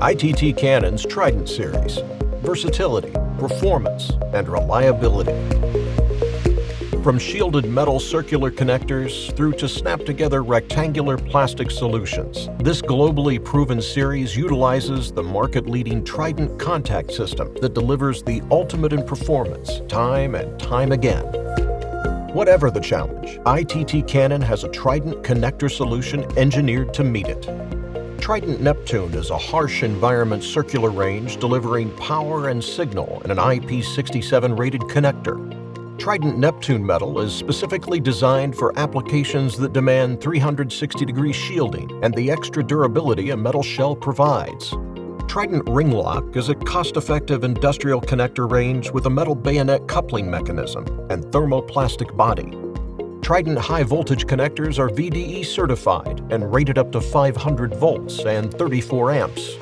ITT Cannon's Trident series. Versatility, performance, and reliability. From shielded metal circular connectors through to snap-together rectangular plastic solutions, this globally proven series utilizes the market-leading Trident contact system that delivers the ultimate in performance, time and time again. Whatever the challenge, ITT Cannon has a Trident connector solution engineered to meet it. Trident Neptune is a harsh environment circular range delivering power and signal in an IP67 rated connector. Trident Neptune metal is specifically designed for applications that demand 360-degree shielding and the extra durability a metal shell provides. Trident Ringlock is a cost-effective industrial connector range with a metal bayonet coupling mechanism and thermoplastic body. Trident high-voltage connectors are VDE certified and rated up to 500 volts and 34 amps.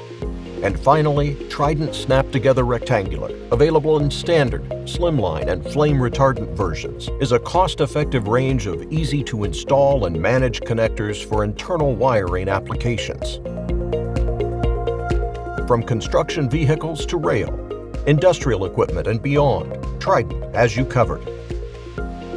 And finally, Trident Snap-Together Rectangular, available in standard, slimline, and flame-retardant versions, is a cost-effective range of easy-to-install and manage connectors for internal wiring applications. From construction vehicles to rail, industrial equipment, and beyond, Trident has you covered.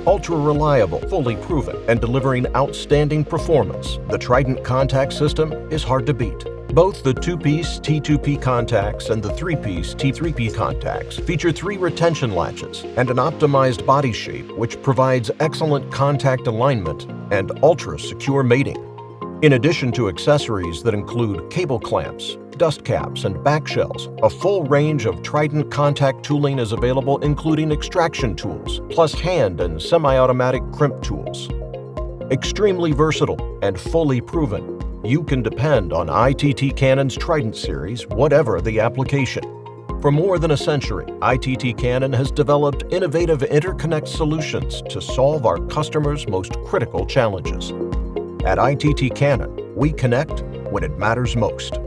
Ultra-reliable, fully proven, and delivering outstanding performance, the Trident contact system is hard to beat. Both the 2-piece T2P contacts and the 3-piece T3P contacts feature 3 retention latches and an optimized body shape which provides excellent contact alignment and ultra-secure mating. In addition to accessories that include cable clamps, dust caps, and back shells, a full range of Trident contact tooling is available, including extraction tools, plus hand and semi-automatic crimp tools. Extremely versatile and fully proven, you can depend on ITT Cannon's Trident series, whatever the application. For more than a century, ITT Cannon has developed innovative interconnect solutions to solve our customers' most critical challenges. At ITT Cannon, we connect when it matters most.